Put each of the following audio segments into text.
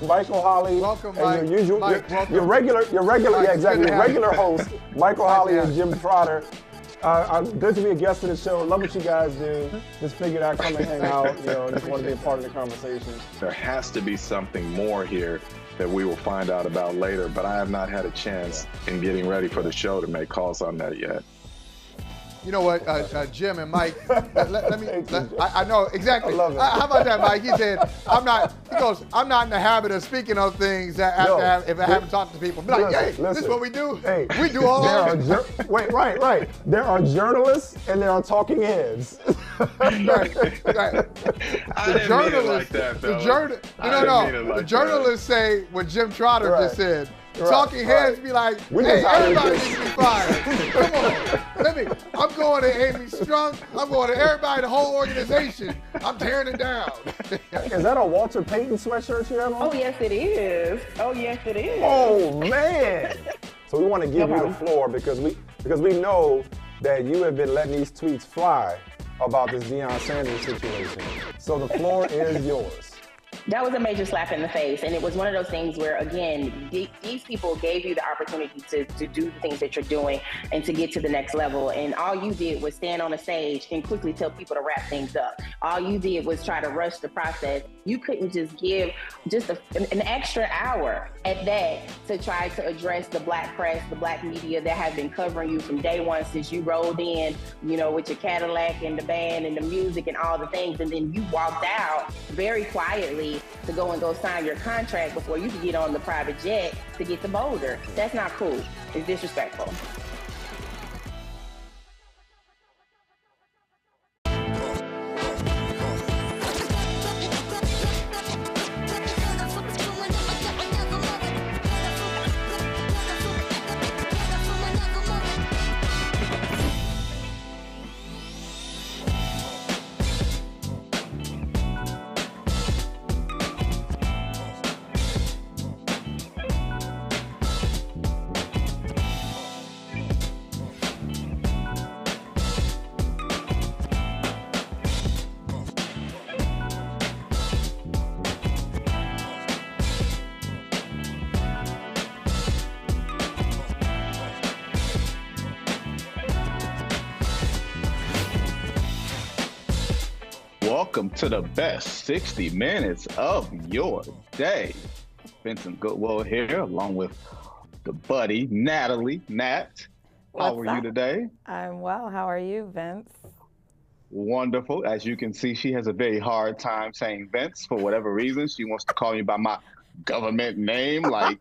Michael Holly. Welcome, and Mike. your usual, Mike, welcome. your regular, Mike, yeah, exactly. Your regular host, Michael Holly yeah. and Jim Trotter. Good to be a guest of the show. Love what you guys do. Just figured I'd come and hang out. Just want to be a part of the conversation. There has to be something more here that we will find out about later, but I have not had a chance in getting ready for the show to make calls on that yet. You know what, Jim and Mike, I know exactly. I love it. How about that, Mike? He said, I'm not in the habit of speaking of things that if I haven't talked to people. Be like, listen, this is what we do. Hey, we do all of it. Right. There are journalists and there are talking heads. Right. I didn't mean it like that, though. The journalists say what Jim Trotter just said. Talking heads be like, hey, everybody needs to be fired. Come on. I'm going to Amy Strunk. I'm going to everybody, the whole organization. I'm tearing it down. Is that a Walter Payton sweatshirt you have on? Oh, yes, it is. Oh, man. So we want to give you the floor because we know that you have been letting these tweets fly about this Deion Sanders situation. So the floor is yours. That was a major slap in the face. And it was one of those things where, again, these people gave you the opportunity to do the things that you're doing and to get to the next level. And all you did was stand on a stage and quickly tell people to wrap things up. All you did was try to rush the process. You couldn't just give just an extra hour at that to try to address the black press, the black media that have been covering you from day one since you rolled in, with your Cadillac and the band and the music and all the things. And then you walked out very quietly to go sign your contract before you could get on the private jet to get to Boulder. That's not cool. It's disrespectful. Welcome to the best 60 minutes of your day. Vincent Goodwill here, along with the buddy, Natalie. Nat, how are you today? I'm well. How are you, Vince? Wonderful. As you can see, she has a very hard time saying Vince for whatever reason. She wants to call me by my government name, like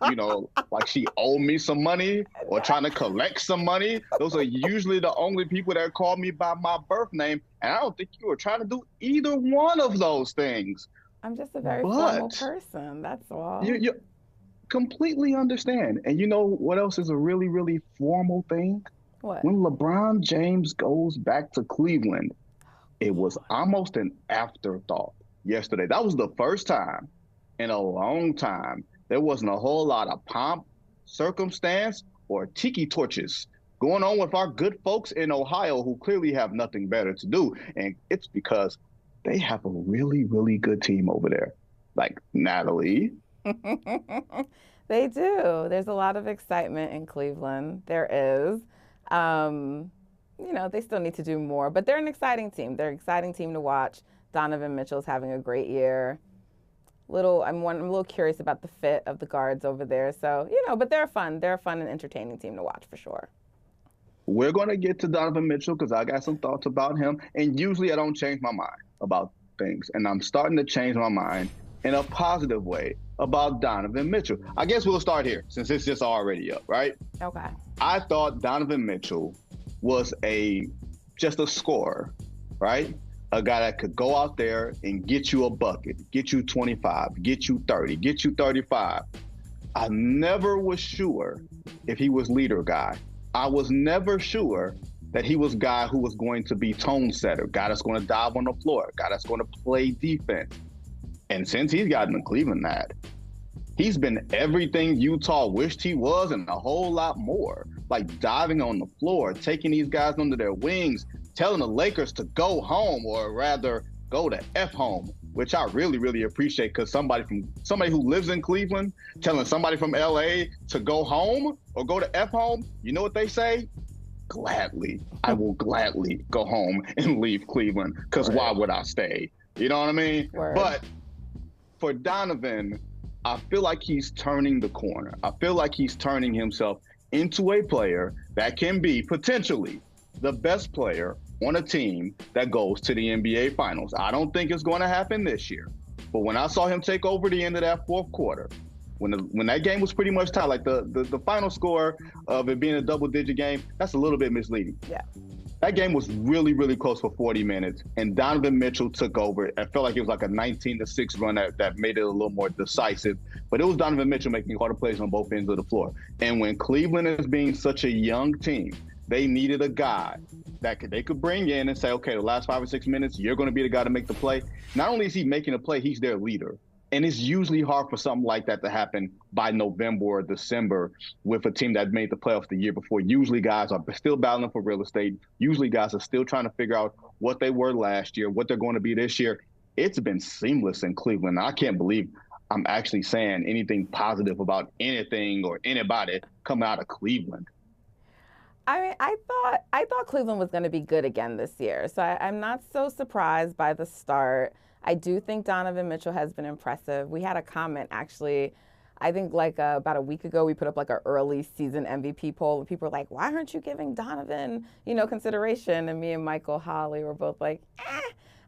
she owed me some money or trying to collect some money. Those are usually the only people that call me by my birth name, and I don't think you were trying to do either one of those things. I'm just a very formal person, that's all. You completely understand. And you know what else is a really, really formal thing? What? When LeBron James goes back to Cleveland, it was almost an afterthought yesterday. That was the first time in a long time there wasn't a whole lot of pomp, circumstance, or tiki torches going on with our good folks in Ohio who clearly have nothing better to do. And it's because they have a really, really good team over there. Like Natalie. They do. There's a lot of excitement in Cleveland. There is. They still need to do more, but they're an exciting team. They're an exciting team to watch. Donovan Mitchell's having a great year. I'm a little curious about the fit of the guards over there. So, but they're fun. They're a fun and entertaining team to watch for sure. We're going to get to Donovan Mitchell because I got some thoughts about him. And usually I don't change my mind about things. And I'm starting to change my mind in a positive way about Donovan Mitchell. I guess we'll start here since it's just already up, right? Okay. I thought Donovan Mitchell was just a scorer, right? A guy that could go out there and get you a bucket, get you 25, get you 30, get you 35. I never was sure if he was leader guy. I was never sure that he was guy who was going to be tone setter, guy that's going to dive on the floor, guy that's going to play defense. And since he's gotten to Cleveland, he's been everything Utah wished he was and a whole lot more. Like diving on the floor, taking these guys under their wings, telling the Lakers to go home, or rather go to F home which I really, really appreciate, because somebody who lives in Cleveland telling somebody from LA to go home or go to F home, you know what they say? Gladly. I will gladly go home and leave Cleveland, because why would I stay? You know what I mean? Word. But for Donovan, I feel like he's turning the corner. I feel like he's turning himself into a player that can be potentially the best player on a team that goes to the NBA Finals. I don't think it's going to happen this year. But when I saw him take over the end of that fourth quarter, when that game was pretty much tied, like the final score of it being a double-digit game, that's a little bit misleading. Yeah. That game was really, really close for 40 minutes, and Donovan Mitchell took over. I felt like it was like a 19-6 run that made it a little more decisive. But it was Donovan Mitchell making harder plays on both ends of the floor. And when Cleveland is being such a young team, they needed a guy that they could bring in and say, okay, the last 5 or 6 minutes, you're going to be the guy to make the play. Not only is he making a play, he's their leader. And it's usually hard for something like that to happen by November or December with a team that made the playoffs the year before. Usually guys are still battling for real estate. Usually guys are still trying to figure out what they were last year, what they're going to be this year. It's been seamless in Cleveland. I can't believe I'm actually saying anything positive about anything or anybody coming out of Cleveland. I mean, I thought Cleveland was going to be good again this year. So I'm not so surprised by the start. I do think Donovan Mitchell has been impressive. We had a comment, actually, I think like about a week ago, we put up like an early season MVP poll. And people were like, why aren't you giving Donovan, consideration? And me and Michael Holly were both like, eh.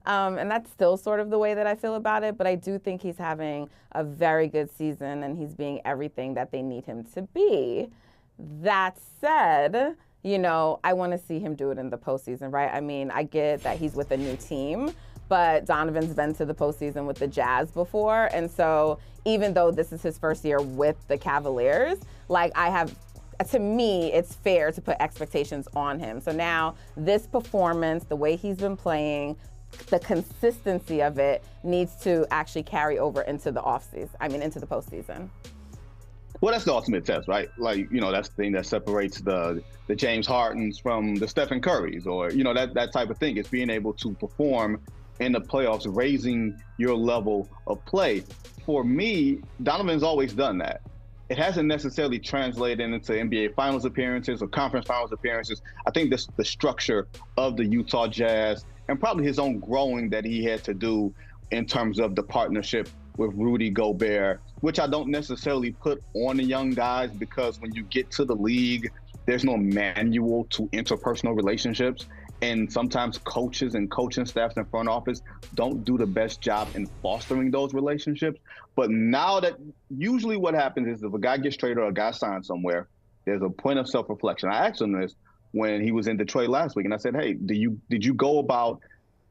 And that's still sort of the way that I feel about it. But I do think he's having a very good season and he's being everything that they need him to be. That said, I want to see him do it in the postseason, right? I mean, I get that he's with a new team, but Donovan's been to the postseason with the Jazz before. And so even though this is his first year with the Cavaliers, to me, it's fair to put expectations on him. So now this performance, the way he's been playing, the consistency of it needs to actually carry over into the into the postseason. Well, that's the ultimate test, right? That's the thing that separates the James Hardens from the Stephen Currys, or, that type of thing. It's being able to perform in the playoffs, raising your level of play. For me, Donovan's always done that. It hasn't necessarily translated into NBA Finals appearances or Conference Finals appearances. I think that's the structure of the Utah Jazz and probably his own growing that he had to do in terms of the partnership with Rudy Gobert, which I don't necessarily put on the young guys, because when you get to the league, there's no manual to interpersonal relationships. And sometimes coaches and coaching staffs and front office don't do the best job in fostering those relationships. But now that usually what happens is if a guy gets traded or a guy signs somewhere, there's a point of self-reflection. I asked him this when he was in Detroit last week, and I said, hey, did you go about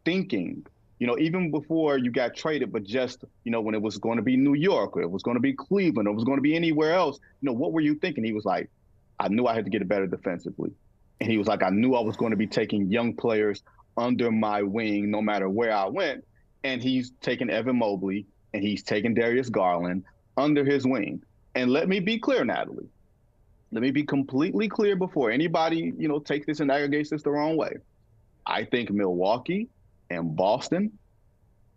thinking, even before you got traded, but just, when it was going to be New York or it was going to be Cleveland or it was going to be anywhere else, what were you thinking? He was like, I knew I had to get it better defensively. And he was like, I knew I was going to be taking young players under my wing no matter where I went. And he's taken Evan Mobley and he's taken Darius Garland under his wing. And let me be clear, Natalie. Let me be completely clear before anybody, takes this and aggregates this the wrong way. I think Milwaukee and Boston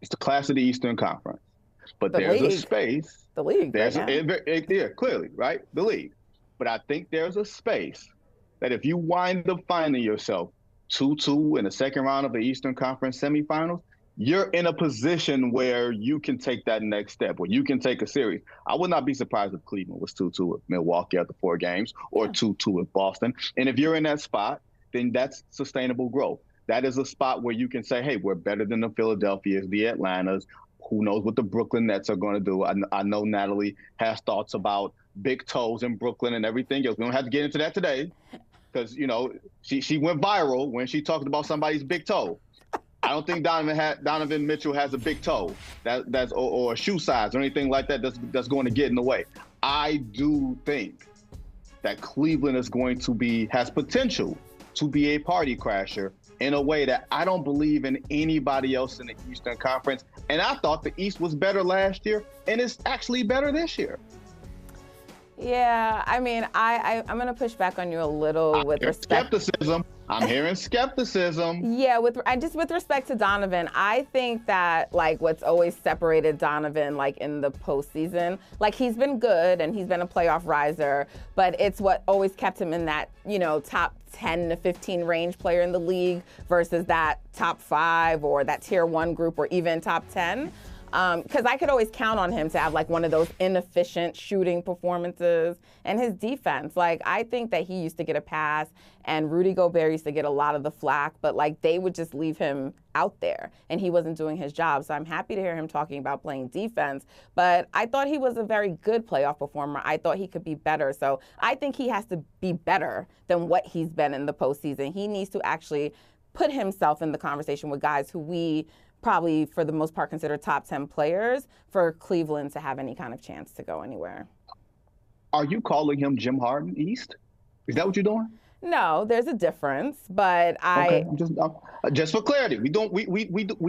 is the class of the Eastern Conference. But there's a space. The league. Clearly, right? The league. But I think there's a space that if you wind up finding yourself 2-2 in the second round of the Eastern Conference semifinals, you're in a position where you can take that next step, where you can take a series. I would not be surprised if Cleveland was 2-2 with Milwaukee after 4 games or 2-2 with Boston. And if you're in that spot, then that's sustainable growth. That is a spot where you can say, hey, we're better than the Philadelphias, the Atlantas. Who knows what the Brooklyn Nets are going to do? I know Natalie has thoughts about big toes in Brooklyn and everything else. We don't have to get into that today because, she went viral when she talked about somebody's big toe. I don't think Donovan Mitchell has a big toe that's or a shoe size or anything like that that's going to get in the way. I do think that Cleveland has potential to be a party crasher in a way that I don't believe in anybody else in the Eastern Conference. And I thought the East was better last year, and it's actually better this year. Yeah, I mean, I'm going to push back on you a little with respect. Skepticism. I'm hearing skepticism. Yeah, with respect to Donovan, I think that like what's always separated Donovan like in the postseason, like he's been good and he's been a playoff riser, but it's what always kept him in that, you know, top 10 to 15 range player in the league versus that top 5 or that tier 1 group or even top 10. Because I could always count on him to have like one of those inefficient shooting performances. And his defense, like I think that he used to get a pass and Rudy Gobert used to get a lot of the flack, but like they would just leave him out there and he wasn't doing his job. So I'm happy to hear him talking about playing defense, but I thought he was a very good playoff performer. I thought he could be better. So I think he has to be better than what he's been in the postseason. He needs to actually put himself in the conversation with guys who we probably, for the most part, consider top 10 players for Cleveland to have any kind of chance to go anywhere. Are you calling him Jim Harden East? Is that what you're doing? No, there's a difference, but Okay, just for clarity, we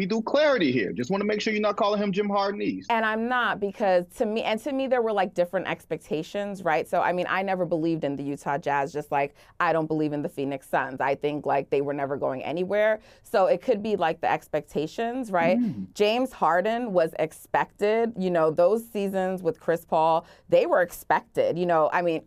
do clarity here. Just want to make sure you're not calling him Jim Harden East. And I'm not, because to me there were like different expectations, right? So I mean, I never believed in the Utah Jazz, just like I don't believe in the Phoenix Suns. I think like they were never going anywhere. So it could be like the expectations, right? James Harden was expected. You know, those seasons with Chris Paul, they were expected. You know, I mean,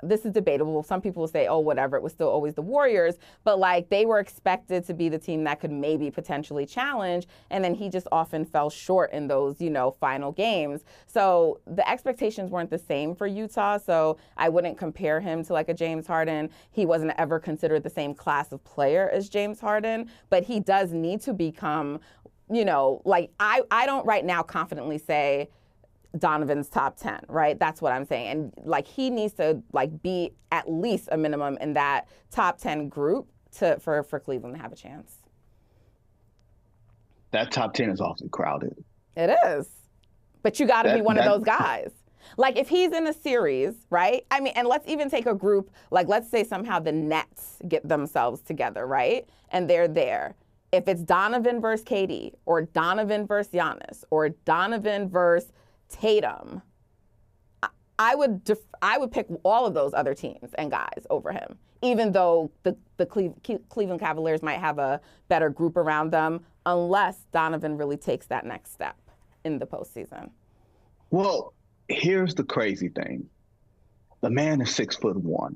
this is debatable. Some people will say, oh, whatever, it was still always the Warriors. But, like, they were expected to be the team that could maybe potentially challenge. And then he just often fell short in those, you know, final games. So the expectations weren't the same for Utah. So I wouldn't compare him to, like, a James Harden. He wasn't ever considered the same class of player as James Harden. But he does need to become, you know, like, I don't right now confidently say Donovan's top 10, right? That's what I'm saying. And like he needs to like be at least a minimum in that top 10 group for Cleveland to have a chance. That top 10 is awfully crowded. It is. But you got to be one of those guys. Like if he's in a series, right? I mean, and let's even take a group, like let's say somehow the Nets get themselves together, right? And they're there. If it's Donovan versus KD or Donovan versus Giannis or Donovan versus Tatum, I would pick all of those other teams and guys over him, even though the Cleveland Cavaliers might have a better group around them, unless Donovan really takes that next step in the postseason. Well, here's the crazy thing. The man is 6'1".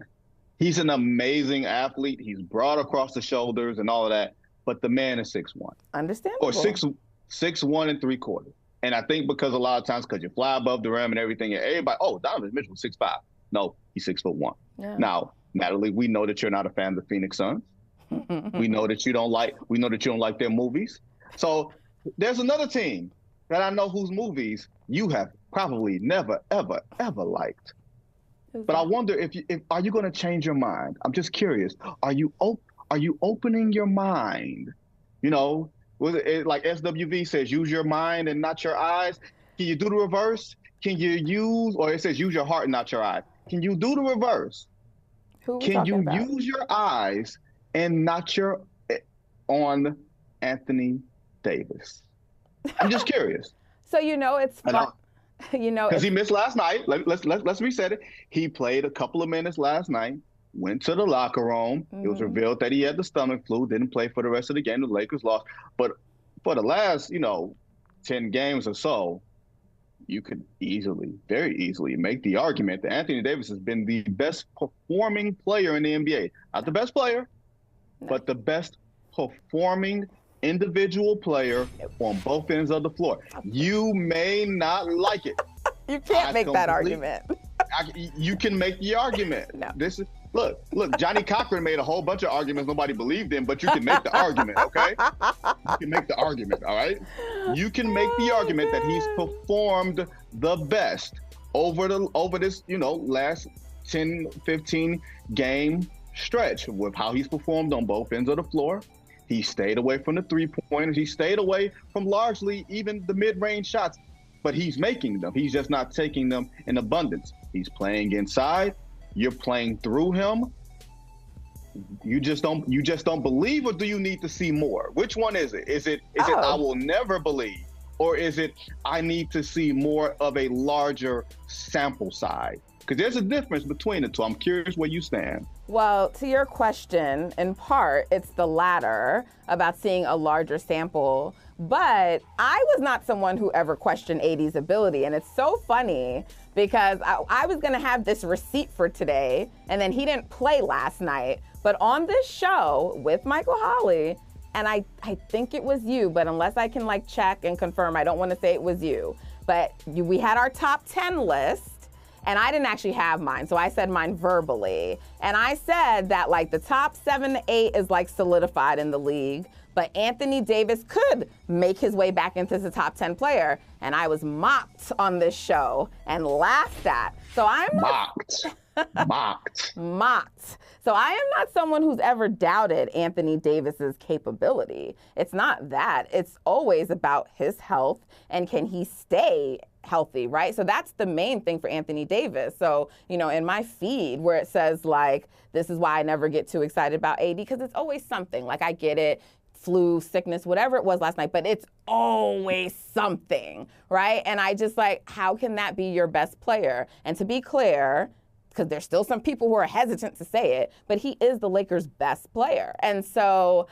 He's an amazing athlete. He's broad across the shoulders and all of that, but the man is 6'1". Understandable. Or 6'1 3/4. And I think because a lot of times, because you fly above the rim and everything, and everybody, oh, Donovan Mitchell 6'5". No, he's 6'1". Yeah. Now, Natalie, we know that you're not a fan of the Phoenix Suns. we know that you don't like their movies. So there's another team that I know whose movies you have probably never, ever, ever liked. But I wonder if are you going to change your mind? I'm just curious. Are you opening your mind? You know, like SWV says, use your mind and not your eyes. Can you do the reverse? Can you use, or it says use your heart and not your eyes. Can you do the reverse? Can you use your eyes and not on Anthony Davis? I'm just curious. So you know it's fun. You know, because he missed last night. Let's reset it. He played a couple of minutes last night. Went to the locker room. It was revealed that he had the stomach flu. Didn't play for the rest of the game. The Lakers lost. But for the last, 10 games or so, you could very easily make the argument that Anthony Davis has been the best performing player in the NBA. Not the best player, but the best performing individual player on both ends of the floor. You may not like it. You can't make that argument. You can make the argument. No. Look, Johnny Cochran made a whole bunch of arguments nobody believed in, but you can make the argument, okay? You can make the argument, all right? You can make the argument that he's performed the best over this, last 10, 15 game stretch with how he's performed on both ends of the floor. He stayed away from the three-pointers. He stayed away from largely even the mid-range shots, but he's making them. He's just not taking them in abundance. He's playing inside. You're playing through him. You just don't believe, or do you need to see more? Which one is it? Is it I will never believe, or is it I need to see more of a larger sample size Because there's a difference between the two. I'm curious where you stand. Well, to your question, in part, it's the latter about seeing a larger sample. But I was not someone who ever questioned AD's ability. And it's so funny because I was going to have this receipt for today, and then he didn't play last night. But on this show with Michael Holley, and I think it was you, but unless I can like check and confirm, I don't want to say it was you. But we had our top 10 list. And I didn't actually have mine, so I said mine verbally. And I said that like the top 7 to 8 is like solidified in the league, but Anthony Davis could make his way back into the top 10 player. And I was mocked on this show and laughed at. So I'm not mocked. So I am not someone who's ever doubted Anthony Davis's capability. It's not that. It's always about his health and can he stay healthy, right? So that's the main thing for Anthony Davis. So, you know, in my feed where it says like, this is why I never get too excited about AD, because it's always something. Like I get it, flu, sickness, whatever it was last night, but it's always something, right? And I just like, how can that be your best player? And to be clear, because there's still some people who are hesitant to say it, but he is the Lakers' best player. And so,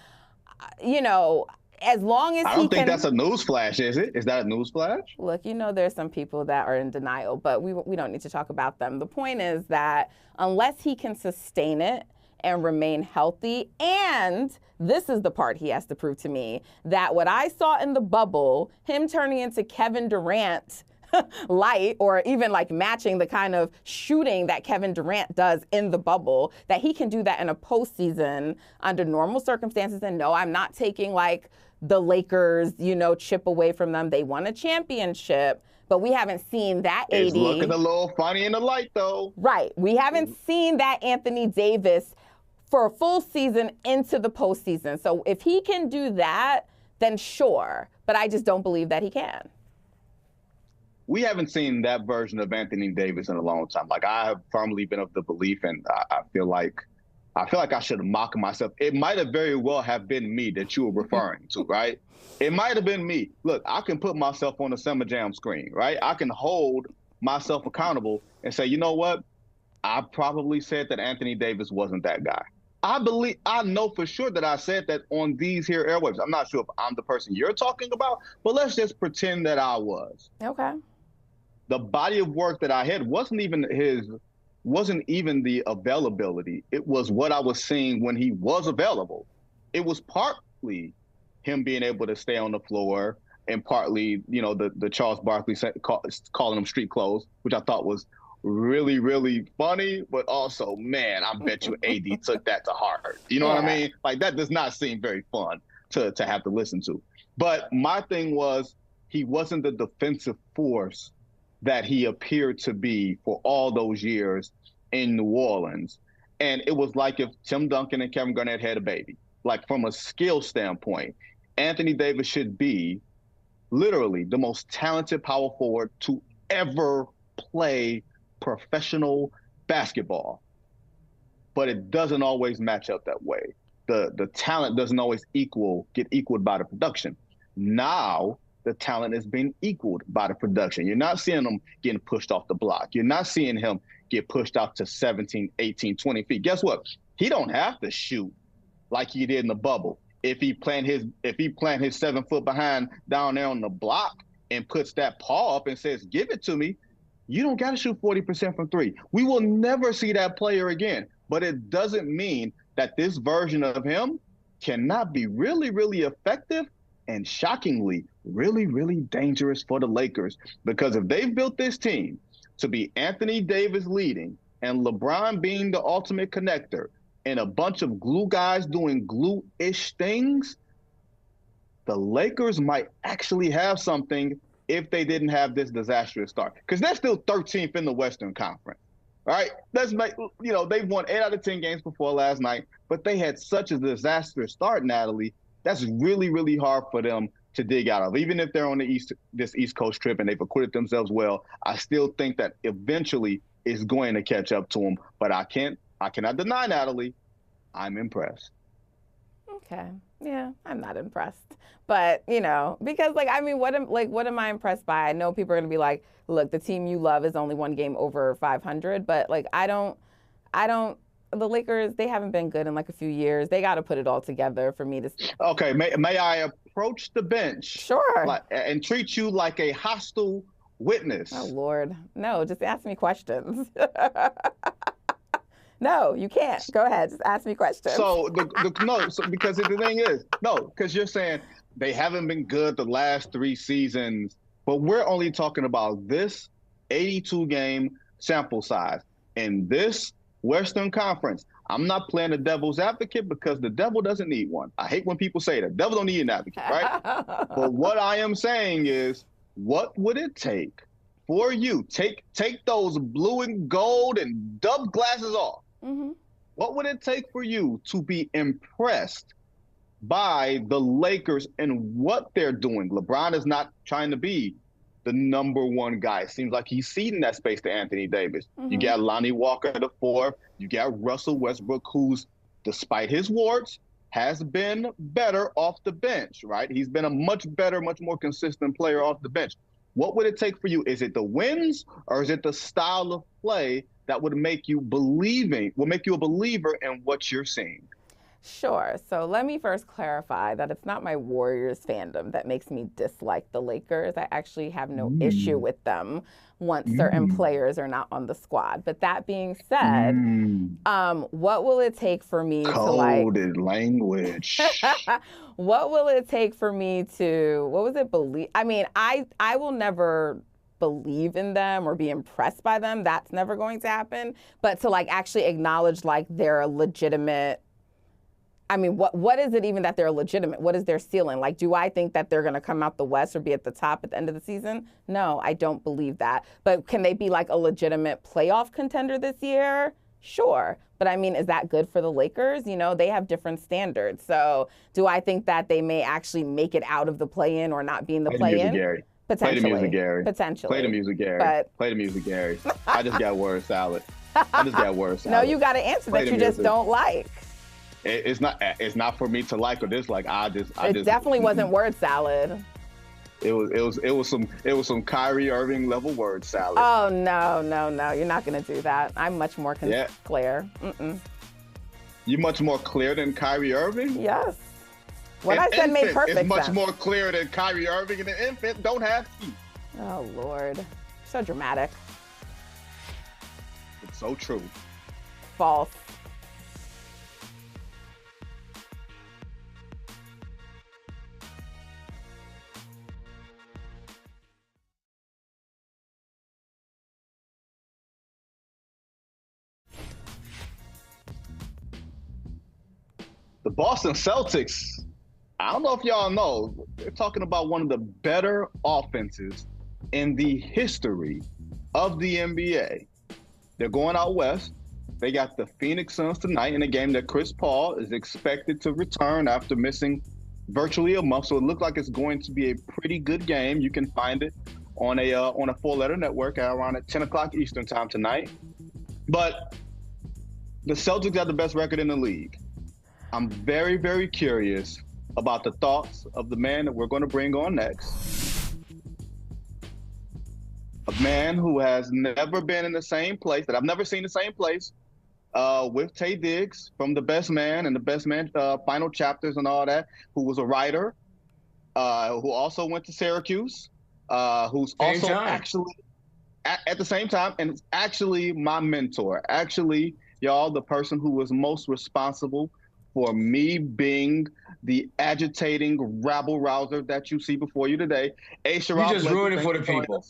you know, as long as I don't think that's a newsflash, is it? Is that a newsflash? Look, you know, there's some people that are in denial, but we don't need to talk about them. The point is that unless he can sustain it and remain healthy, and this is the part he has to prove to me, that what I saw in the bubble, him turning into Kevin Durant light, or even like matching the kind of shooting that Kevin Durant does in the bubble, that he can do that in a postseason under normal circumstances. And no, I'm not taking like the Lakers, you know, chip away from them. They won a championship, but we haven't seen that AD. It's looking a little funny in the light, though. Right. We haven't seen that Anthony Davis for a full season into the postseason. So if he can do that, then sure. But I just don't believe that he can. We haven't seen that version of Anthony Davis in a long time. Like, I have firmly been of the belief, and I feel like I should have mocked myself. It might have very well have been me that you were referring to, right? It might have been me. Look, I can put myself on the Summer Jam screen, right? I can hold myself accountable and say, you know what? I probably said that Anthony Davis wasn't that guy. I know for sure that I said that on these here airwaves. I'm not sure if I'm the person you're talking about, but let's just pretend that I was. Okay. The body of work that I had wasn't even the availability. It was what I was seeing when he was available. It was partly him being able to stay on the floor, and partly, you know, the Charles Barkley calling him street clothes, which I thought was really, really funny, but also, man, I bet you AD took that to heart. You know what I mean? Like, that does not seem very fun to have to listen to. But my thing was, he wasn't the defensive force that he appeared to be for all those years in New Orleans. And it was like if Tim Duncan and Kevin Garnett had a baby. Like, from a skill standpoint, Anthony Davis should be literally the most talented power forward to ever play professional basketball. But it doesn't always match up that way. The talent doesn't always get equaled by the production. Now, the talent is being equaled by the production. You're not seeing him getting pushed off the block. You're not seeing him get pushed out to 17, 18, 20 feet. Guess what? He don't have to shoot like he did in the bubble. If he plant his 7 foot behind down there on the block and puts that paw up and says, give it to me, you don't got to shoot 40% from three. We will never see that player again. But it doesn't mean that this version of him cannot be really, really effective and shockingly really, really dangerous for the Lakers. Because if they've built this team to be Anthony Davis leading and LeBron being the ultimate connector and a bunch of glue guys doing glue-ish things, the Lakers might actually have something if they didn't have this disastrous start. Because they're still 13th in the Western Conference, right? They've won 8 out of 10 games before last night, but they had such a disastrous start, Natalie. That's really, really hard for them to dig out of. Even if they're on this East Coast trip and they've acquitted themselves well, I still think that eventually it's going to catch up to them. But I cannot deny, Natalie, I'm impressed. Okay. Yeah, I'm not impressed. But, because what am I impressed by? I know people are going to be like, look, the team you love is only one game over 500, but I don't the Lakers, they haven't been good in a few years. They got to put it all together for me to. Okay, may I approach the bench? Sure. And treat you like a hostile witness? Oh, Lord. No, just ask me questions. No, you can't. Go ahead. Just ask me questions. So, because the thing is, because you're saying they haven't been good the last 3 seasons, but we're only talking about this 82-game sample size. In this Western Conference, I'm not playing the devil's advocate because the devil doesn't need one. I hate when people say that. The devil don't need an advocate, right? But what I am saying is, what would it take for you? Take those blue and gold and dove glasses off. Mm-hmm. What would it take for you to be impressed by the Lakers and what they're doing? LeBron is not trying to be the number one guy. It seems like he's ceding that space to Anthony Davis. Mm-hmm. You got Lonnie Walker the 4th. You got Russell Westbrook, who's, despite his warts, has been better off the bench, right? He's been a much better, much more consistent player off the bench. What would it take for you? Is it the wins, or is it the style of play that would make you a believer in what you're seeing? Sure. So let me first clarify that it's not my Warriors fandom that makes me dislike the Lakers. I actually have no issue with them once certain players are not on the squad. But that being said, what will it take for me Coded language. What will it take for me to, believe? I mean, I will never believe in them or be impressed by them. That's never going to happen. But to actually acknowledge they're a legitimate. I mean, what is it even that they're legitimate? What is their ceiling? Do I think that they're going to come out the West or be at the top at the end of the season? No, I don't believe that. But can they be a legitimate playoff contender this year? Sure. But I mean, is that good for the Lakers? They have different standards. So do I think that they may actually make it out of the play-in or not be in the play-in? Potentially. Play the music, Gary. Potentially. Play the music, Gary. Play the music, Gary. I just got word salad. No, you got an answer that you just don't like. It's not for me to like or dislike. It definitely wasn't word salad. It was some Kyrie Irving level word salad. Oh no, you're not gonna do that. I'm much more clear. You much more clear than Kyrie Irving? Yes. What I said made perfect sense. It's much more clear than Kyrie Irving, and an infant don't have teeth. Oh Lord, so dramatic. It's so true. False. The Boston Celtics, I don't know if y'all know, they're talking about one of the better offenses in the history of the NBA. They're going out west. They got the Phoenix Suns tonight in a game that Chris Paul is expected to return after missing virtually a month. So it looks like it's going to be a pretty good game. You can find it on a 4-letter network around at 10 o'clock Eastern time tonight. But the Celtics have the best record in the league. I'm very, very curious about the thoughts of the man that we're going to bring on next. A man who has never been in the same place, that I've never seen the same place, with Taye Diggs from The Best Man and The Best Man Final Chapters and all that, who was a writer, who also went to Syracuse, who's also actually at the same time, and it's actually my mentor. Actually, y'all, the person who was most responsible for me being the agitating rabble-rouser that you see before you today. Sherrod You just ruined it for the people.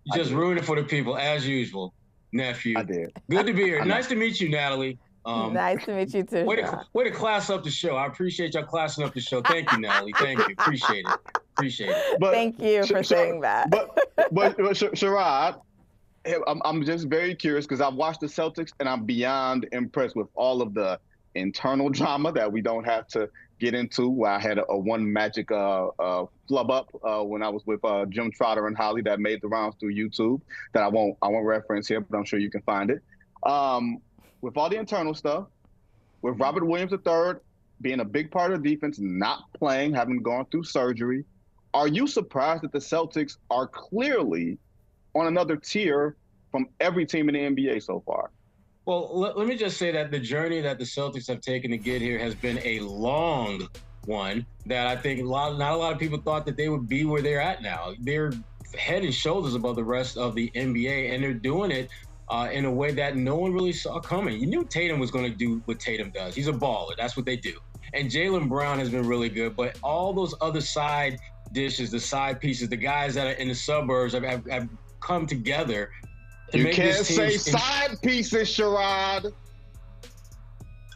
You just ruined it for the people, as usual, nephew. I did. Good to be here. Nice to meet you, Natalie. Nice to meet you, too. Way to class up the show. I appreciate y'all classing up the show. Thank you, Natalie. Thank you. Appreciate it. But, thank you for saying that. But Sherrod, I'm just very curious because I've watched the Celtics and I'm beyond impressed with all of the internal drama that we don't have to get into. Where I had a one magic flub up when I was with Jim Trotter and Holly that made the rounds through YouTube that I won't reference here, but I'm sure you can find it. With all the internal stuff, with Robert Williams III being a big part of the defense, not playing, having gone through surgery. Are you surprised that the Celtics are clearly on another tier from every team in the NBA so far? Well, let me just say that the journey that the Celtics have taken to get here has been a long one that I think not a lot of people thought that they would be where they're at now. They're head and shoulders above the rest of the NBA, and they're doing it in a way that no one really saw coming. You knew Tatum was going to do what Tatum does. He's a baller. That's what they do. And Jaylen Brown has been really good, but all those other side dishes, the side pieces, the guys that are in the suburbs have come together. You can't say side pieces, Sherrod.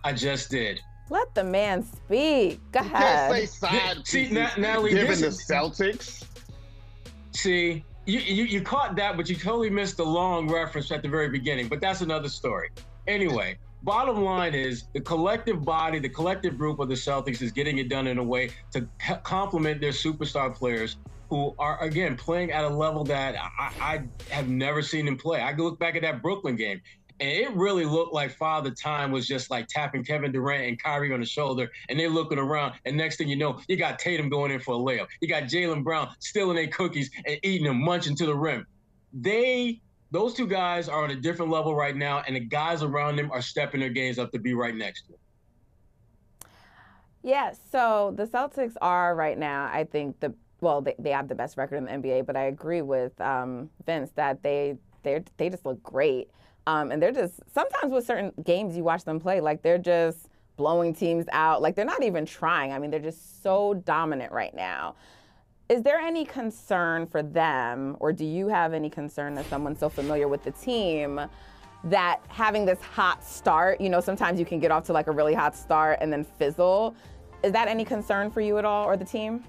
I just did. Let the man speak. Go ahead. You can't say side pieces. See, Natalie, given the Celtics. See, you caught that, but you totally missed the long reference at the very beginning. But that's another story. Anyway, bottom line is the collective body, the collective group of the Celtics is getting it done in a way to complement their superstar players who are, again, playing at a level that I have never seen them play. I can look back at that Brooklyn game, and it really looked like Father Time was just like tapping Kevin Durant and Kyrie on the shoulder, and they're looking around, and next thing you know, you got Tatum going in for a layup. You got Jaylen Brown stealing their cookies and eating them, munching to the rim. Those two guys are on a different level right now, and the guys around them are stepping their games up to be right next to them. Yeah, so the Celtics are right now, I think, they have the best record in the NBA, but I agree with Vince that they just look great. And they're just, sometimes with certain games you watch them play, like they're just blowing teams out. Like they're not even trying. I mean, they're just so dominant right now. Is there any concern for them, or do you have any concern as someone so familiar with the team that having this hot start, sometimes you can get off to like a really hot start and then fizzle. Is that any concern for you at all or the team?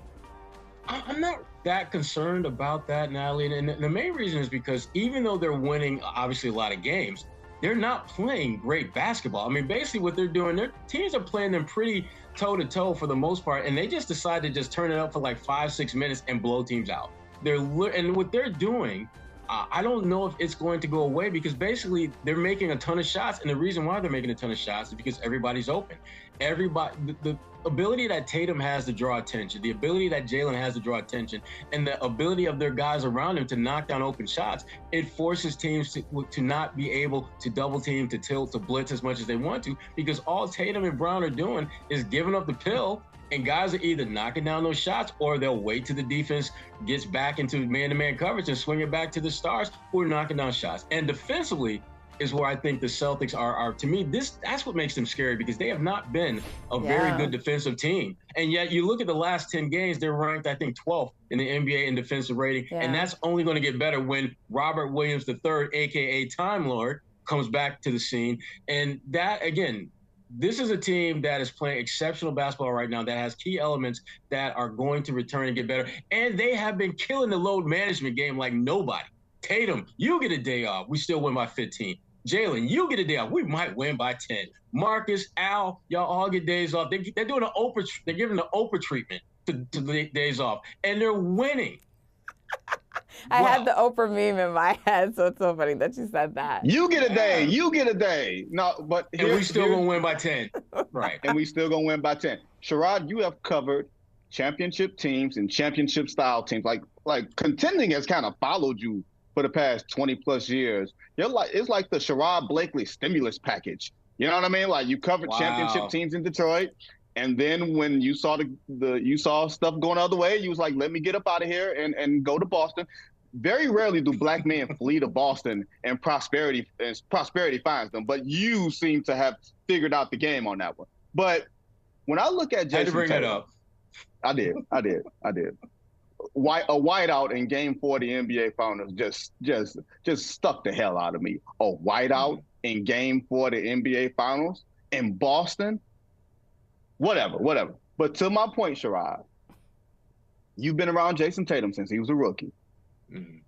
I'm not that concerned about that, Natalie. And the main reason is because even though they're winning, obviously, a lot of games, they're not playing great basketball. I mean, basically what they're doing, their teams are playing them pretty toe-to-toe for the most part, and they just decide to just turn it up for like 5-6 minutes and blow teams out. And what they're doing, I don't know if it's going to go away because basically they're making a ton of shots, and the reason why they're making a ton of shots is because everybody's open. The ability that Tatum has to draw attention, the ability that Jaylen has to draw attention, and the ability of their guys around him to knock down open shots, it forces teams to not be able to double team, to tilt, to blitz as much as they want to, because all Tatum and Brown are doing is giving up the pill, and guys are either knocking down those shots or they'll wait till the defense gets back into man-to-man coverage and swing it back to the stars who are knocking down shots. And defensively is where I think the Celtics are to me, that's what makes them scary, because they have not been a very good defensive team. And yet you look at the last 10 games, they're ranked, I think, 12th in the NBA in defensive rating. Yeah. And that's only going to get better when Robert Williams III, a.k.a. Time Lord, comes back to the scene. And that, again, this is a team that is playing exceptional basketball right now, that has key elements that are going to return and get better. And they have been killing the load management game like nobody. Tatum, you get a day off, we still win by 15. Jaylen, you get a day off, we might win by 10. Marcus, Al, y'all all get days off. They're doing they're giving the Oprah treatment to the days off, and they're winning. I had the Oprah meme in my head, so it's so funny that you said that. You get a day. You get a day. No, but and we still gonna win by 10. Right. And we still gonna win by 10. Sherrod, you have covered championship teams and championship style teams. Like contending has kind of followed you for the past 20 plus years. It's like the Sherrod Blakely stimulus package. You know what I mean? Like you covered championship teams in Detroit. And then when you saw you saw stuff going the other way, you was like, let me get up out of here and go to Boston. Very rarely do black men flee to Boston and prosperity finds them. But you seem to have figured out the game on that one. But when I look at Jayson, I had to bring that up. I did. A whiteout in Game 4 of the NBA Finals just stuck the hell out of me. A whiteout in Game 4 of the NBA Finals in Boston. Whatever. But to my point, Sherrod, you've been around Jayson Tatum since he was a rookie. Mm-hmm.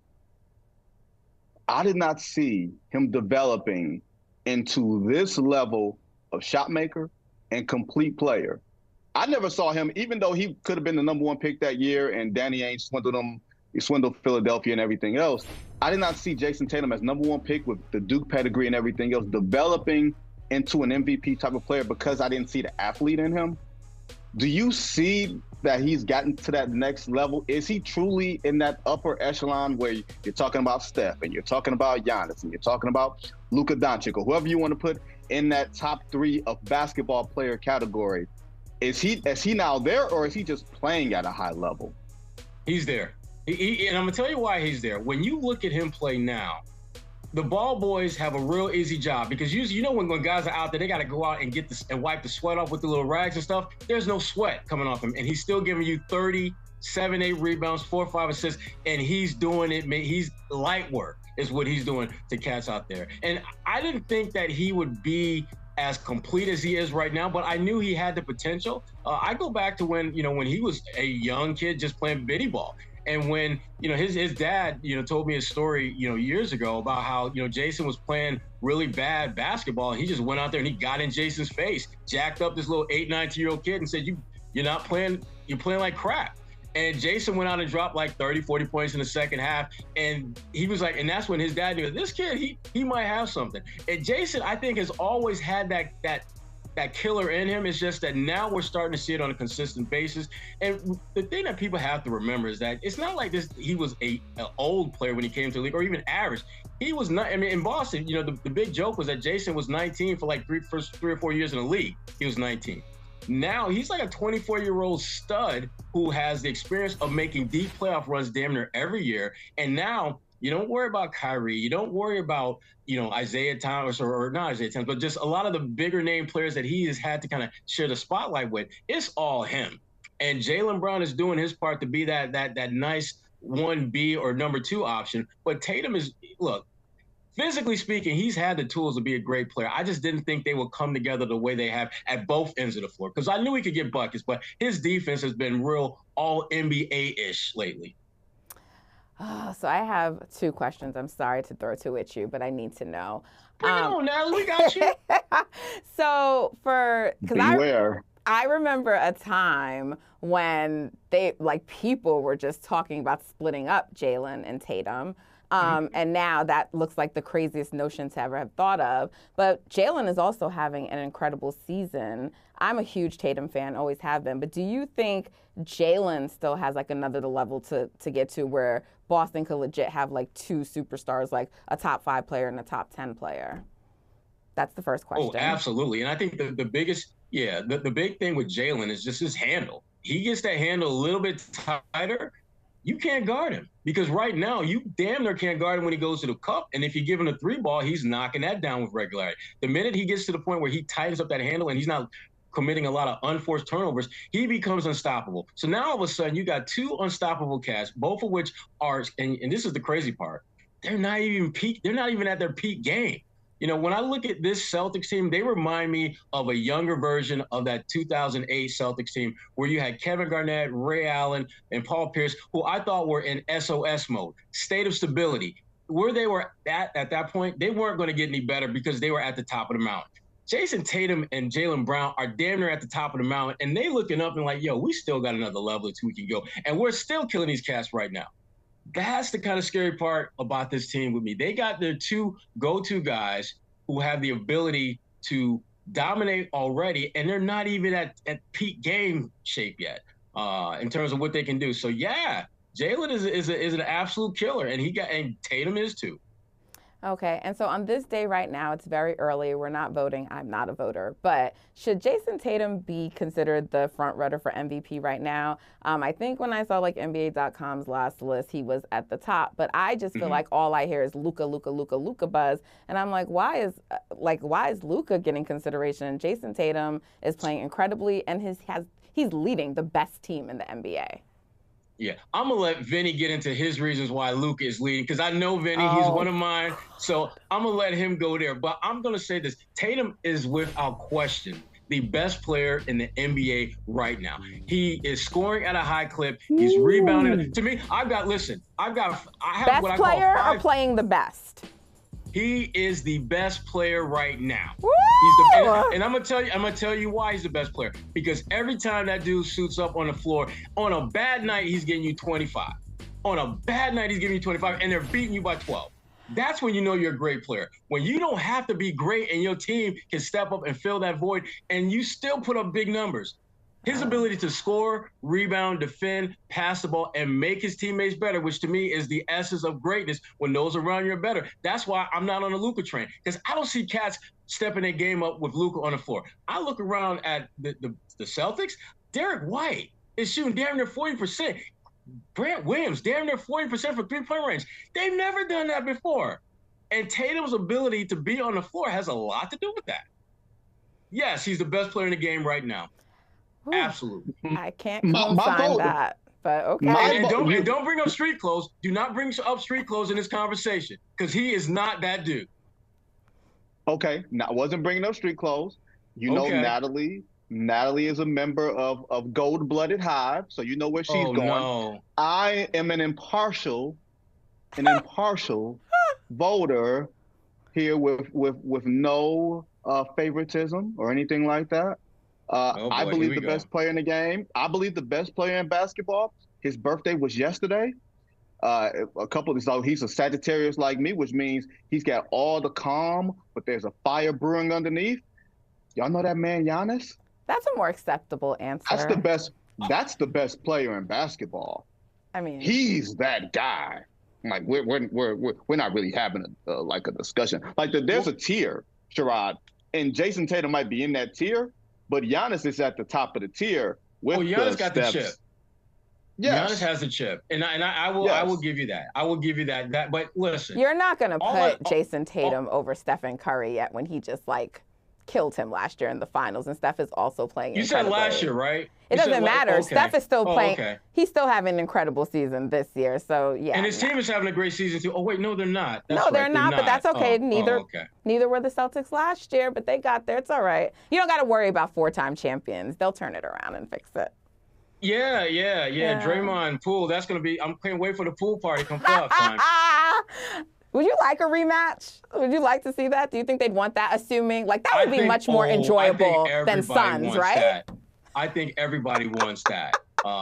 I did not see him developing into this level of shot maker and complete player. I never saw him, even though he could have been the #1 pick that year and Danny Ainge swindled him, he swindled Philadelphia and everything else. I did not see Jayson Tatum as #1 pick with the Duke pedigree and everything else developing into an MVP type of player because I didn't see the athlete in him. Do you see that he's gotten to that next level? Is he truly in that upper echelon where you're talking about Steph and you're talking about Giannis and you're talking about Luka Doncic or whoever you want to put in that top 3 of basketball player category? Is he now there, or is he just playing at a high level? He's there. And I'm going to tell you why he's there. When you look at him play now, the ball boys have a real easy job because usually, when guys are out there, they got to go out and get this and wipe the sweat off with the little rags and stuff. There's no sweat coming off him. And he's still giving you 30, 7, 8 rebounds, 4, 5 assists. And he's doing it. He's light work is what he's doing to cats out there. And I didn't think that he would be as complete as he is right now, but I knew he had the potential. I go back to when he was a young kid just playing biddy ball. And when, his dad, told me a story, years ago about how, Jayson was playing really bad basketball. And he just went out there and he got in Jayson's face, jacked up this little 8, 19-year-old kid and said, you're not playing, you're playing like crap. And Jayson went out and dropped like 30, 40 points in the second half. And he was like, and that's when his dad knew, this kid, he might have something. And Jayson, I think, has always had that killer in him. It's just that now we're starting to see it on a consistent basis. And the thing that people have to remember is that it's not like he was an old player when he came to the league, or even average. He was not, in Boston, the big joke was that Jayson was 19 for like first 3 or 4 years in the league. He was 19. Now he's like a 24-year-old stud who has the experience of making deep playoff runs damn near every year. And now you don't worry about Kyrie. You don't worry about, Isaiah Thomas or not Isaiah Thomas, but just a lot of the bigger name players that he has had to kind of share the spotlight with. It's all him. And Jaylen Brown is doing his part to be that nice 1B or number 2 option. But Tatum physically speaking, he's had the tools to be a great player. I just didn't think they would come together the way they have at both ends of the floor, because I knew he could get buckets, but his defense has been real all NBA-ish lately. So I have 2 questions. I'm sorry to throw 2 at you, but I need to know. Bring it on, Natalie. We got you. So beware. I remember a time when people were just talking about splitting up Jaylen and Tatum. And now that looks like the craziest notion to ever have thought of. But Jaylen is also having an incredible season. I'm a huge Tatum fan, always have been. But do you think Jaylen still has another level to get to where Boston could legit have 2 superstars, like a top 5 player and a top 10 player? That's the first question. Oh, absolutely. And I think the biggest, the big thing with Jaylen is just his handle. He gets that handle a little bit tighter. You can't guard him, because right now you damn near can't guard him when he goes to the cup. And if you give him a 3-ball, he's knocking that down with regularity. The minute he gets to the point where he tightens up that handle and he's not committing a lot of unforced turnovers, he becomes unstoppable. So now all of a sudden you got 2 unstoppable cats, both of which are, and this is the crazy part, they're not even at their peak game. When I look at this Celtics team, they remind me of a younger version of that 2008 Celtics team where you had Kevin Garnett, Ray Allen, and Paul Pierce, who I thought were in SOS mode, state of stability. Where they were at that point, they weren't going to get any better because they were at the top of the mountain. Jayson Tatum and Jaylen Brown are damn near at the top of the mountain, and they looking up and like, yo, we still got another level or 2 we can go. And we're still killing these cats right now. That's the kind of scary part about this team with me. They got their 2 go-to guys who have the ability to dominate already, and they're not even at peak game shape yet in terms of what they can do. So, Jaylen is an absolute killer, and Tatum is too. Okay, and so on this day right now, it's very early. We're not voting. I'm not a voter. But should Jayson Tatum be considered the front runner for MVP right now? I think when I saw NBA.com's last list, he was at the top. But I just feel like all I hear is Luka, Luka, Luka, Luka buzz. And I'm like, why is Luka getting consideration? Jayson Tatum is playing incredibly, and he's leading the best team in the NBA. Yeah, I'm going to let Vinny get into his reasons why Luka is leading, because I know Vinny, he's one of mine. So I'm going to let him go there. But I'm going to say this. Tatum is without question the best player in the NBA right now. He is scoring at a high clip. He's rebounding. To me, I have best what I call player or playing the best? He is the best player right now. Woo! And I'm gonna tell you why he's the best player. Because every time that dude suits up on the floor, on a bad night he's getting you 25. On a bad night he's giving you 25, and they're beating you by 12. That's when you know you're a great player. When you don't have to be great and your team can step up and fill that void, and you still put up big numbers. His ability to score, rebound, defend, pass the ball, and make his teammates better, which to me is the essence of greatness when those around you are better. That's why I'm not on the Luka train, because I don't see cats stepping their game up with Luka on the floor. I look around at the Celtics. Derek White is shooting damn near 40%. Grant Williams, damn near 40% for three-point range. They've never done that before. And Tatum's ability to be on the floor has a lot to do with that. Yes, he's the best player in the game right now. Ooh, absolutely. I can't co-sign that, but okay. And don't bring up street clothes. Do not bring up street clothes in this conversation, because he is not that dude. Okay, now I wasn't bringing up street clothes. You know, Natalie is a member of Gold-Blooded Hive, so you know where she's going. No. I am an impartial voter here with no favoritism or anything like that. I believe the best player in the game. I believe the best player in basketball. His birthday was yesterday. So he's a Sagittarius like me, which means he's got all the calm, but there's a fire brewing underneath. Y'all know that man, Giannis? That's a more acceptable answer. That's the best player in basketball. I mean, he's that guy. Like we're not really having a discussion. Like there's a tier, Sherrod, and Jayson Tatum might be in that tier. But Giannis is at the top of the tier. Giannis got the chip. Yes. Giannis has the chip, and I will give you that. I will give you that. But listen, you're not gonna put Jayson Tatum over Stephen Curry yet, when he just killed him last year in the finals, and Steph is also playing. You said last year, right? It doesn't matter. Okay. Steph is still playing. Okay. He's still having an incredible season this year. So yeah. And his team is having a great season too. Oh wait, no, they're not. They're not. But that's okay. Neither were the Celtics last year, but they got there. It's all right. You don't got to worry about 4-time champions. They'll turn it around and fix it. Yeah. Draymond, pool. That's gonna be. I can't wait for the pool party come playoff time. Would you like a rematch? Would you like to see that? Do you think they'd want that? Assuming that would be much more enjoyable than Suns, right? That. I think everybody wants that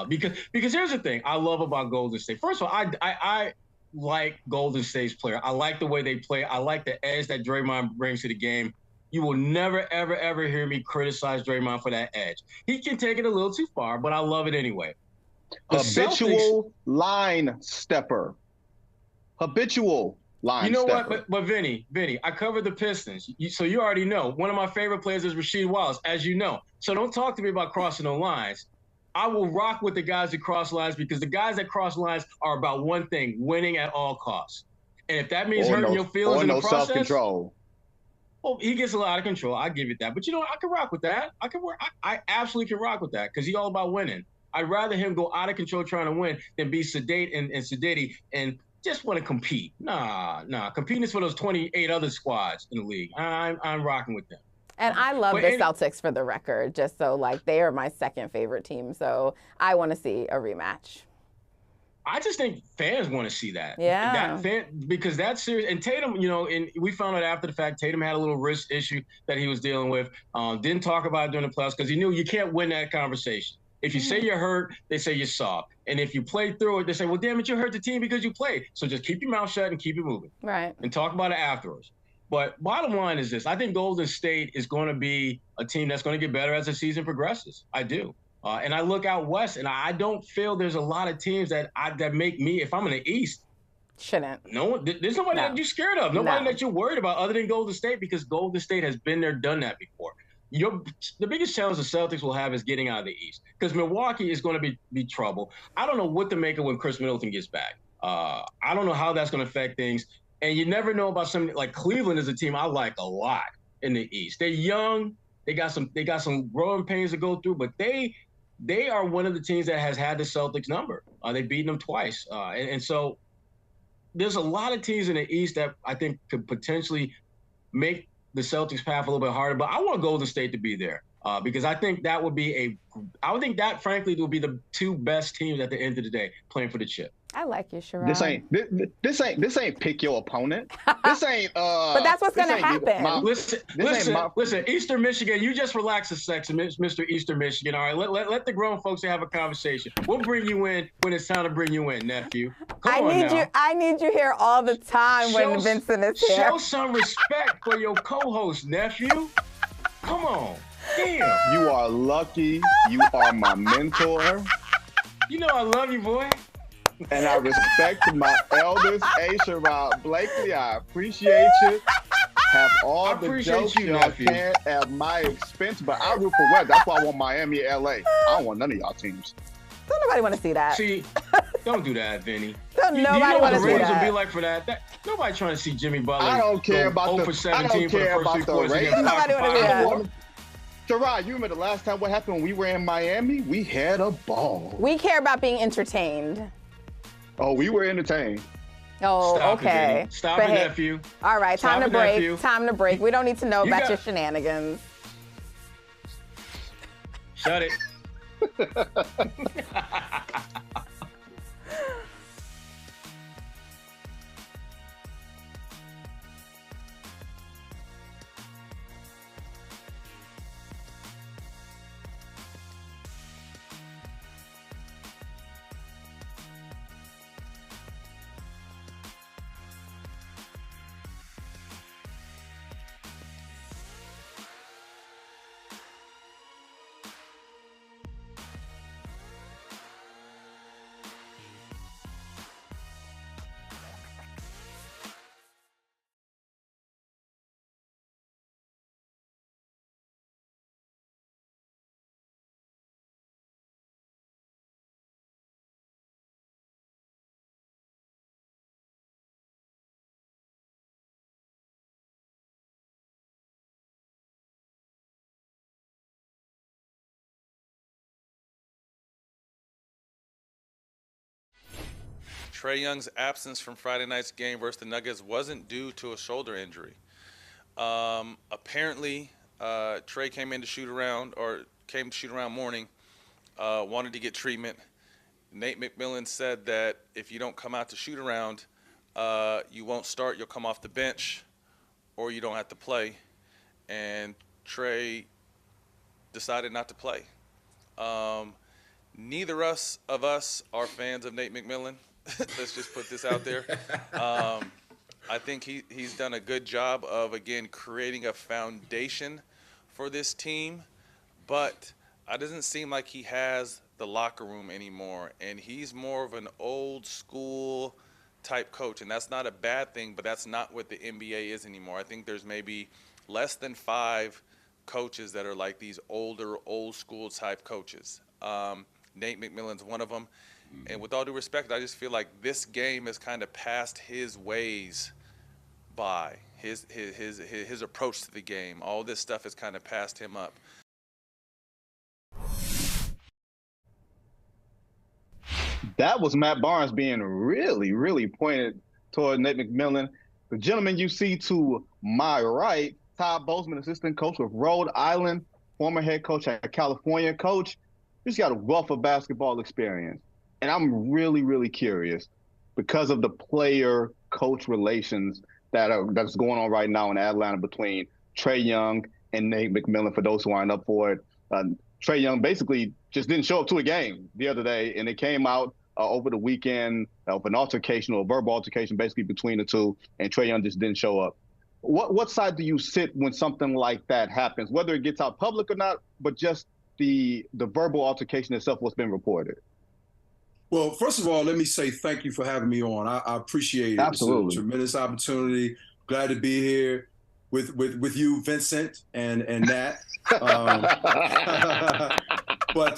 because here's the thing I love about Golden State. First of all, I like Golden State's player. I like the way they play. I like the edge that Draymond brings to the game. You will never, ever, ever hear me criticize Draymond for that edge. He can take it a little too far, but I love it anyway. Habitual line stepper. You know what? But Vinny, I covered the Pistons, so you already know. One of my favorite players is Rasheed Wallace, as you know. So don't talk to me about crossing the lines. I will rock with the guys that cross lines, because the guys that cross lines are about one thing: winning at all costs. And if that means hurting your feelings in the process, self-control. Well, he gets a lot of control. I give it that. But I can rock with that. I absolutely can rock with that, because he's all about winning. I'd rather him go out of control trying to win than be sedate and sedity and just want to compete. Nah. Competing is for those 28 other squads in the league. I'm rocking with them. And I love the Celtics, for the record, just so they are my second favorite team. So I want to see a rematch. I just think fans want to see that. Yeah. Because that's serious. And Tatum, and we found out after the fact, Tatum had a little wrist issue that he was dealing with. Didn't talk about it during the playoffs because he knew you can't win that conversation. If you say you're hurt, they say you're soft. And if you play through it, they say, well, damn it, you hurt the team because you played. So just keep your mouth shut and keep it moving. Right. And talk about it afterwards. But bottom line is this. I think Golden State is going to be a team that's going to get better as the season progresses. I do. And I look out west, and I don't feel there's a lot of teams that make me, if I'm in the East, shouldn't. There's nobody that you're scared of. Nobody that you're worried about other than Golden State, because Golden State has been there, done that before. The biggest challenge the Celtics will have is getting out of the East, because Milwaukee is going to be trouble. I don't know what to make of when Chris Middleton gets back. I don't know how that's going to affect things. And you never know about something like Cleveland is a team I like a lot in the East. They're young. They got some growing pains to go through, but they are one of the teams that has had the Celtics number. They've beaten them twice. And so there's a lot of teams in the East that I think could potentially make the Celtics path a little bit harder, but I want Golden State to be there because I think that would be frankly, will be the two best teams at the end of the day playing for the chip. I like you, Sherrod. This ain't pick your opponent. This ain't. But that's what's gonna happen. Listen, Eastern Michigan. You just relax a second, Mr. Eastern Michigan. All right, let the grown folks have a conversation. We'll bring you in when it's time to bring you in, nephew. I need you here all the time when Vincent is here. Show some respect for your co-host, nephew. Come on. Damn. You are lucky. You are my mentor. You know I love you, boy. And I respect my elders, Sherrod Blakely. I appreciate you. Have all the jokes y'all can at my expense, but I root for West. That's why I want Miami, LA. I don't want none of y'all teams. Don't nobody want to see that. See, don't do that, Vinny. Don't nobody want to see that. You know what the ratings will be like for that? Nobody trying to see Jimmy Butler. I don't care about the. I don't care about the ratings. Nobody want to see that. Sherrod, you remember the last time what happened when we were in Miami? We had a ball. We care about being entertained. Oh, we were entertained. Oh, Stop okay. It, Stop it, nephew. All right, Stop time to break. Nephew. Time to break. We don't need to know about your shenanigans. Shut it. Trae Young's absence from Friday night's game versus the Nuggets wasn't due to a shoulder injury. Apparently, Trae came to shoot around morning, wanted to get treatment. Nate McMillan said that if you don't come out to shoot around, you won't start, you'll come off the bench, or you don't have to play. And Trae decided not to play. Neither of us are fans of Nate McMillan. Let's just put this out there. I think he's done a good job of, again, creating a foundation for this team, but it doesn't seem like he has the locker room anymore, and he's more of an old school type coach, and that's not a bad thing, but that's not what the NBA is anymore. I think there's maybe less than 5 coaches that are like these older, old school type coaches. Nate McMillan's one of them. And with all due respect, I just feel like this game has kind of passed his ways by. His approach to the game. All this stuff has kind of passed him up. That was Matt Barnes being really, really pointed toward Nate McMillan. The gentleman you see to my right, Todd Bozeman, assistant coach with Rhode Island, former head coach at California coach. He's got a wealth of basketball experience. And I'm really, really curious because of the player-coach relations that's going on right now in Atlanta between Trae Young and Nate McMillan, for those who aren't up for it. Trae Young basically just didn't show up to a game the other day, and it came out over the weekend of an altercation or a verbal altercation basically between the two, and Trae Young just didn't show up. What side do you sit when something like that happens, whether it gets out public or not, but just the verbal altercation itself, what's been reported? Well, first of all, let me say thank you for having me on. I appreciate it. Absolutely. It's a tremendous opportunity. Glad to be here with you, Vincent, and Nat. But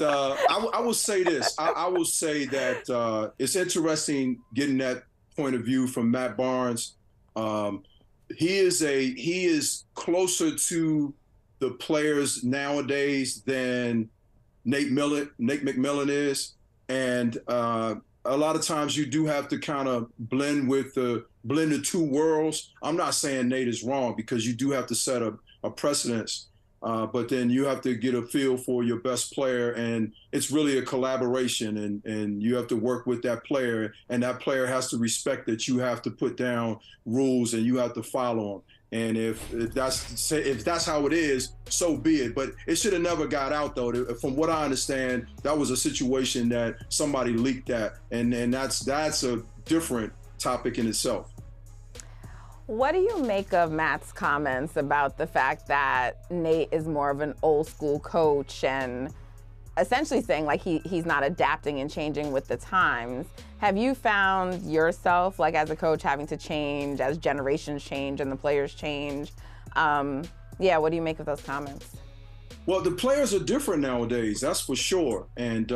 I will say this. I will say that it's interesting getting that point of view from Matt Barnes. He is closer to the players nowadays than Nate McMillan is. And a lot of times you do have to kind of blend the two worlds. I'm not saying Nate is wrong, because you do have to set a precedence, but then you have to get a feel for your best player, and it's really a collaboration, and you have to work with that player, and that player has to respect that you have to put down rules and you have to follow them. And if that's how it is, so be it. But it should have never got out, though. From what I understand, that was a situation that somebody leaked that, and that's a different topic in itself. What do you make of Matt's comments about the fact that Nate is more of an old school coach and essentially saying like he's not adapting and changing with the times? Have you found yourself, like as a coach, having to change as generations change and the players change? What do you make of those comments? Well, the players are different nowadays, that's for sure. And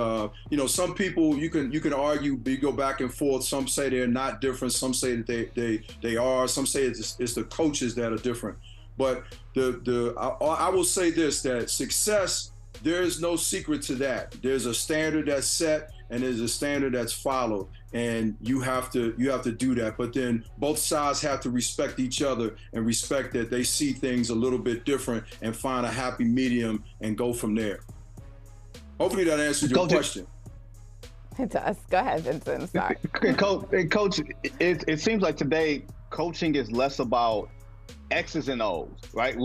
some people you can argue, you go back and forth. Some say they're not different. Some say that they are. Some say it's the coaches that are different. But I will say this: that success, there is no secret to that. There's a standard that's set, and there's a standard that's followed, and you have to do that. But then both sides have to respect each other and respect that they see things a little bit different and find a happy medium and go from there. Hopefully that answers your question. It does. Go ahead, Vincent. Sorry. Coach, it seems like today coaching is less about X's and O's, right?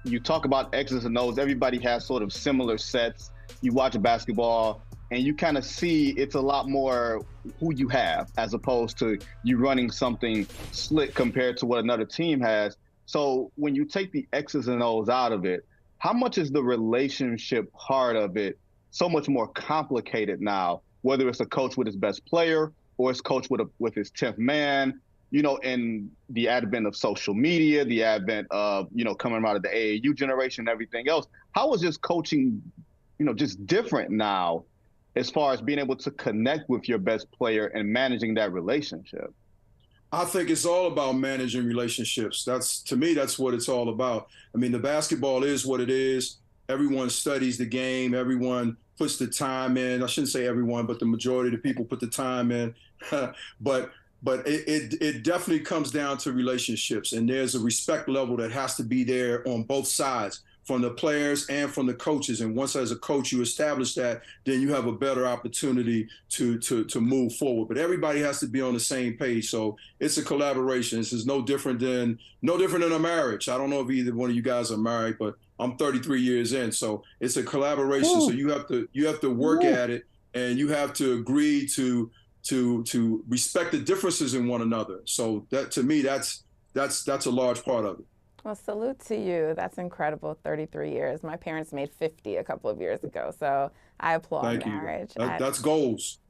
You talk about X's and O's. Everybody has sort of similar sets. You watch basketball, and you kind of see it's a lot more who you have as opposed to you running something slick compared to what another team has. So when you take the X's and O's out of it, how much is the relationship part of it so much more complicated now, whether it's a coach with his best player or it's coach with his 10th man, in the advent of social media, the advent of, coming out of the AAU generation and everything else? How is this coaching, just different now as far as being able to connect with your best player and managing that relationship? I think it's all about managing relationships. To me, that's what it's all about. I mean, the basketball is what it is. Everyone studies the game. Everyone puts the time in. I shouldn't say everyone, but the majority of the people put the time in. But it definitely comes down to relationships, and there's a respect level that has to be there on both sides, from the players and from the coaches. And once as a coach you establish that, then you have a better opportunity to move forward. But everybody has to be on the same page. So it's a collaboration. This is no different than a marriage. I don't know if either one of you guys are married, but I'm 33 years in. So it's a collaboration. Ooh. So you have to work at it, and you have to agree to respect the differences in one another. So that, to me, that's a large part of it. Well, salute to you. That's incredible. 33 years. My parents made 50 a couple of years ago, so I applaud marriage. That's goals.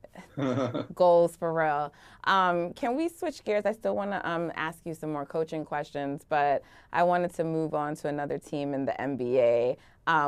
Goals for real. Can we switch gears? I still want to ask you some more coaching questions, but I wanted to move on to another team in the NBA.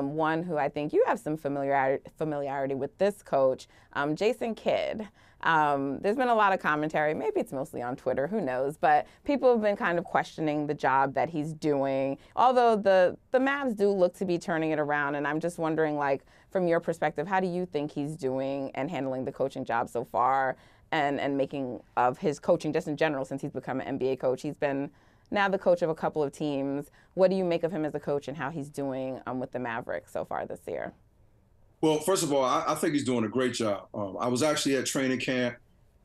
One who I think you have some familiarity with this coach, Jayson Kidd. There's been a lot of commentary, maybe it's mostly on Twitter, who knows, but people have been kind of questioning the job that he's doing, although the Mavs do look to be turning it around, and I'm just wondering, like, from your perspective, how do you think he's doing and handling the coaching job so far, and making of his coaching just in general since he's become an NBA coach? He's been now the coach of a couple of teams. What do you make of him as a coach and how he's doing with the Mavericks so far this year? Well, first of all, I think he's doing a great job. I was actually at training camp,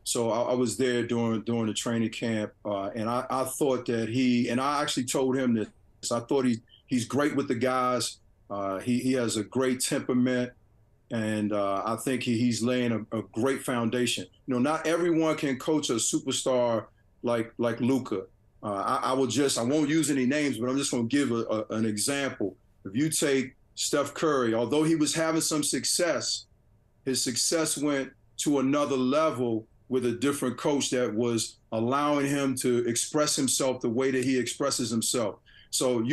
so I was there during the training camp, and I thought that and I actually told him this. I thought he's great with the guys. He has a great temperament, and I think he's laying a great foundation. Not everyone can coach a superstar like Luka. I won't use any names, but I'm just going to give an example. If you take Steph Curry, although he was having some success, his success went to another level with a different coach that was allowing him to express himself the way that he expresses himself. So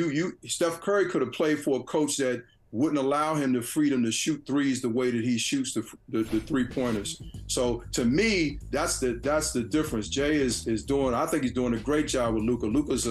Steph Curry could have played for a coach that wouldn't allow him the freedom to shoot threes the way that he shoots the three-pointers. So to me, that's the difference. Jay is doing, I think he's doing a great job with Luka. Luka's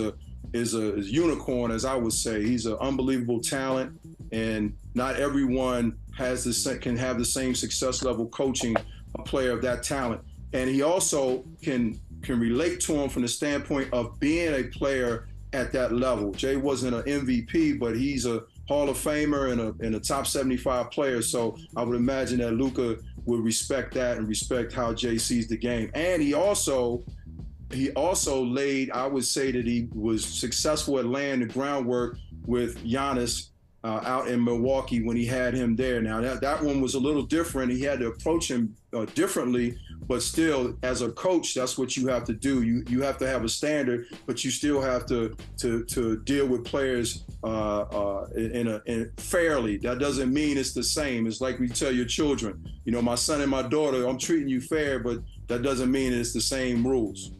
is a unicorn, as I would say. He's an unbelievable talent, and not everyone can have the same success level coaching a player of that talent. And he also can relate to him from the standpoint of being a player at that level. Jay wasn't an MVP, but he's a Hall of Famer and a top 75 player. So I would imagine that Luka would respect that and respect how Jay sees the game. And he also laid, I would say that he was successful at laying the groundwork with Giannis out in Milwaukee when he had him there. Now that one was a little different. He had to approach him differently, But still, as a coach, that's what you have to do. You have to have a standard, but you still have to deal with players in fairly. That doesn't mean it's the same. It's like we tell your children, you know, my son and my daughter, I'm treating you fair, but that doesn't mean it's the same rules.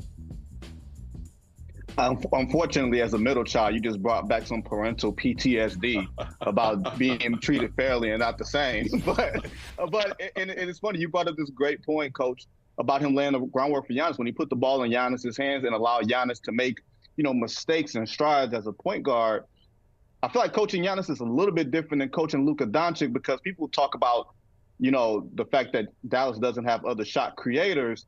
Unfortunately, as a middle child, you just brought back some parental PTSD about being treated fairly and not the same. But it's funny, you brought up this great point, Coach, about him laying the groundwork for Giannis when he put the ball in Giannis's hands and allowed Giannis to make, you know, mistakes and strides as a point guard. I feel like coaching Giannis is a little bit different than coaching Luka Doncic, because people talk about, you know, the fact that Dallas doesn't have other shot creators.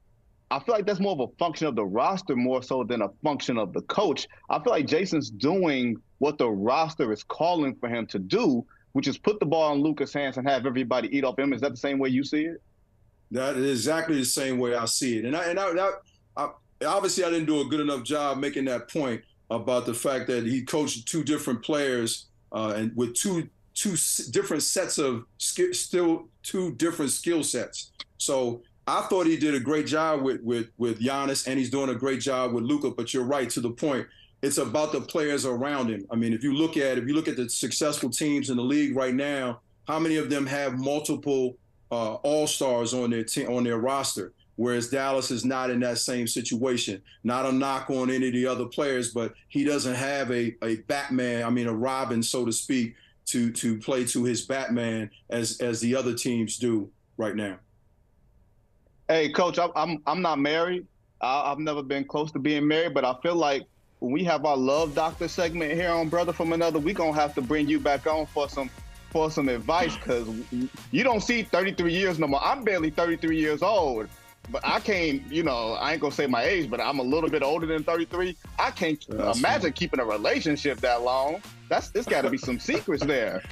I feel like that's more of a function of the roster more so than a function of the coach. I feel like Jayson's doing what the roster is calling for him to do, which is put the ball in Luka's hands and have everybody eat off him. Is that the same way you see it? That is exactly the same way I see it. And I obviously I didn't do a good enough job making that point about the fact that he coached two different players and with two different sets of still two different skill sets. So I thought he did a great job with Giannis, and he's doing a great job with Luka. But you're right, to the point. It's about the players around him. I mean, if you look at the successful teams in the league right now, how many of them have multiple all-stars on their team, on their roster? Whereas Dallas is not in that same situation. Not a knock on any of the other players, but he doesn't have a Batman, I mean a Robin, so to speak, to play to his Batman as the other teams do right now. Hey, Coach, I'm not married. I've never been close to being married, but I feel like when we have our Love Doctor segment here on Brother From Another, we're going to have to bring you back on for some advice, because you don't see 33 years no more. I'm barely 33 years old, but I can't, you know, I ain't going to say my age, but I'm a little bit older than 33. I can't imagine keeping a relationship that long. It's got to be some secrets there.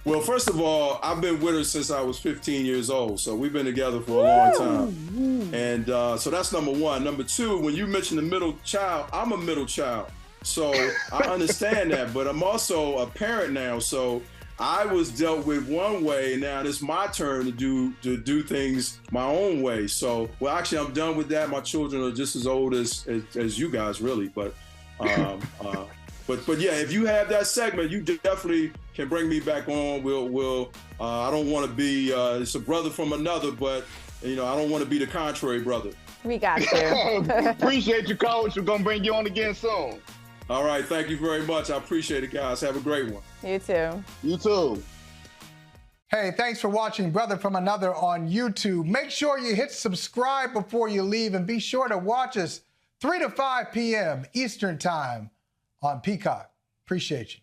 Well, first of all, I've been with her since I was 15 years old, so we've been together for a long time. And so that's number one. Number two, when you mention the middle child, I'm a middle child. So I understand that, but I'm also a parent now. So I was dealt with one way, and now it's my turn to do things my own way. So, well, actually, I'm done with that. My children are just as old as you guys, really. But yeah, if you have that segment, you definitely can bring me back on. We'll I don't want to be it's a brother from another, but you know, I don't want to be the contrary brother. We got you. Appreciate you, Coach. We're gonna bring you on again soon. All right, thank you very much. I appreciate it, guys. Have a great one. You too. You too. Hey, thanks for watching Brother From Another on YouTube. Make sure you hit subscribe before you leave, and be sure to watch us 3 to 5 p.m. Eastern Time on Peacock. Appreciate you.